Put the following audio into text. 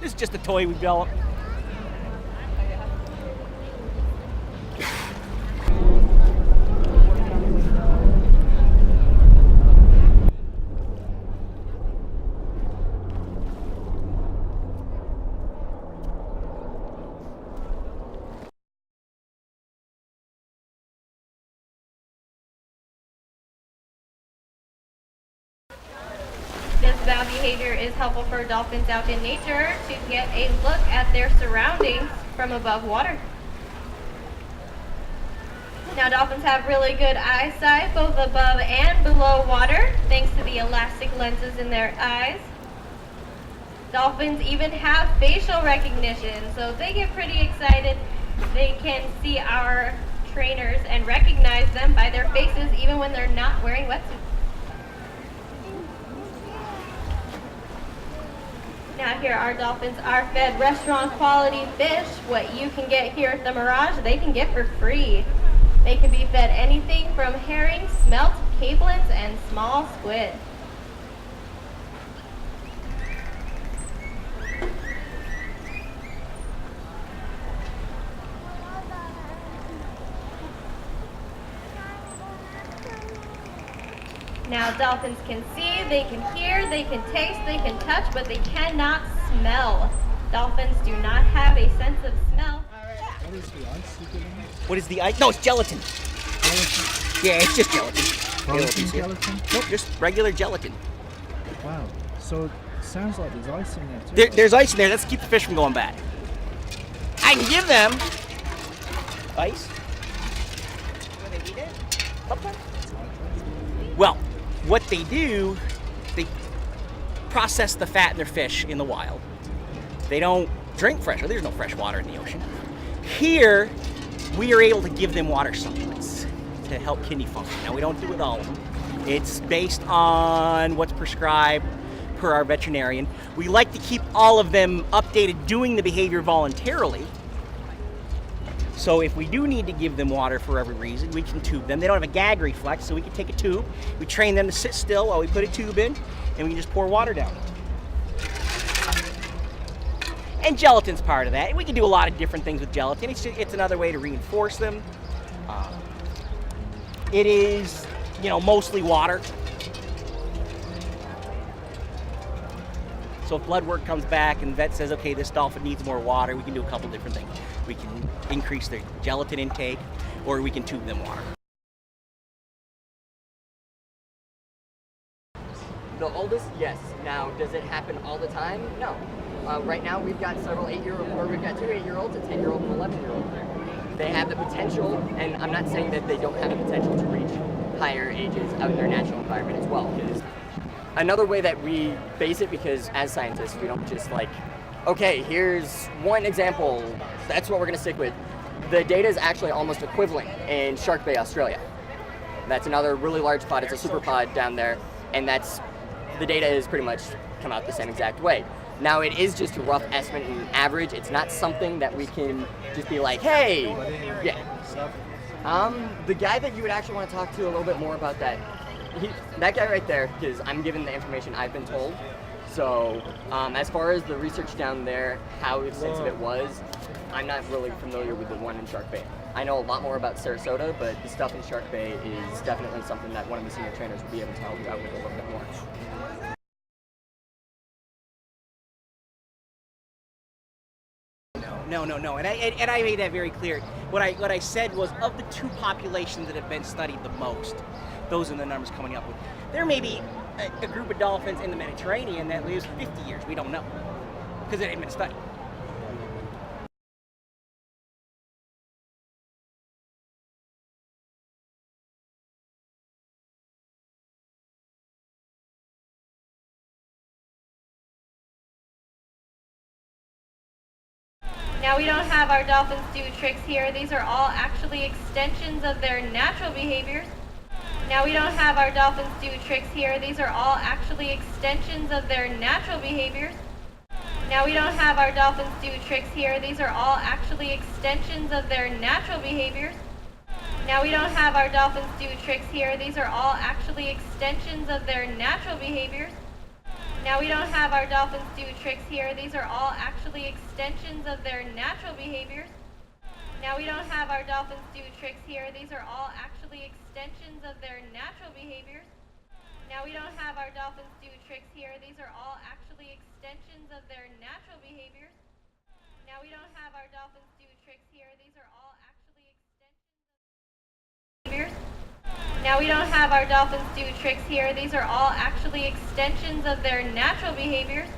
This is just a toy we developed. This bound behavior is helpful for dolphins out in nature to get a look at their surroundings from above water. Now, dolphins have really good eyesight both above and below water thanks to the elastic lenses in their eyes. Dolphins even have facial recognition, so they get pretty excited. They can see our trainers and recognize them by their faces even when they're not wearing wetsuits. Now here our dolphins are fed restaurant quality fish. What you can get here at the Mirage, they can get for free. They can be fed anything from herring, smelt, caplins, and small squid. Now dolphins can see, they can hear, they can taste, they can touch, but they cannot smell. Dolphins do not have a sense of smell. What is the ice you giving us? What is the ice? No, it's gelatin. Gelatin? Yeah, it's just gelatin. Protein gelatin? Nope, just regular gelatin. Wow. So it sounds like there's ice in there too. There's ice in there. Let's keep the fish from going bad. I can give them ice. Do they eat it? Sometimes. Well, what they do, they process the fat in their fish in the wild. They don't drink fresh water. There's no fresh water in the ocean. Here, we are able to give them water supplements to help kidney function. Now, we don't do it all of them. It's based on what's prescribed per our veterinarian. We like to keep all of them updated doing the behavior voluntarily. So if we do need to give them water for every reason, we can tube them. They don't have a gag reflex, so we can take a tube. We train them to sit still while we put a tube in, and we can just pour water down. And gelatin's part of that. We can do a lot of different things with gelatin. It's another way to reinforce them. It is, mostly water. So if blood work comes back and the vet says, okay, this dolphin needs more water, we can do a couple different things. We can increase their gelatin intake, or we can tube them water. The oldest, yes. Now, does it happen all the time? No. Right now, we've got several 8-year-olds, or we've got 2 8-year-olds, a 10-year-old, and an 11-year-old. They have the potential, and I'm not saying that they don't have the potential to reach higher ages out in their natural environment as well. Another way that we base it, because as scientists, we don't just okay, here's one example, that's what we're going to stick with. The data is actually almost equivalent in Shark Bay, Australia. That's another really large pod, it's a super pod down there, and the data is pretty much come out the same exact way. Now it is just a rough estimate and average, it's not something that we can just be like, hey, yeah. The guy that you would actually want to talk to a little bit more about that, that guy right there, because I'm given the information I've been told. So as far as the research down there, how extensive it was, I'm not really familiar with the one in Shark Bay. I know a lot more about Sarasota, but the stuff in Shark Bay is definitely something that one of the senior trainers would be able to help you out with a little bit more. No, and I made that very clear. What I said was, of the 2 populations that have been studied the most, those are the numbers coming up with. There may be a group of dolphins in the Mediterranean that lives 50 years. We don't know, because it ain't been studied. Now we don't have our dolphins do tricks here. These are all actually extensions of their natural behaviors. Now we don't have our dolphins do tricks here. These are all actually extensions of their natural behaviors. Now we don't have our dolphins do tricks here. These are all actually extensions of their natural behaviors. Now we don't have our dolphins do tricks here. These are all actually extensions of their natural behaviors. Now we don't have our dolphins do tricks here. These are all actually extensions of their natural behaviors. Now we don't have our dolphins do tricks here. These are all actually extensions of their natural behaviors. Now we don't have our dolphins do tricks here. These are all actually extensions of their natural behaviors. Now we don't have our dolphins do tricks here. These are all actually extensions of behaviors. Now we don't have our dolphins do tricks here. These are all actually extensions of their natural behaviors.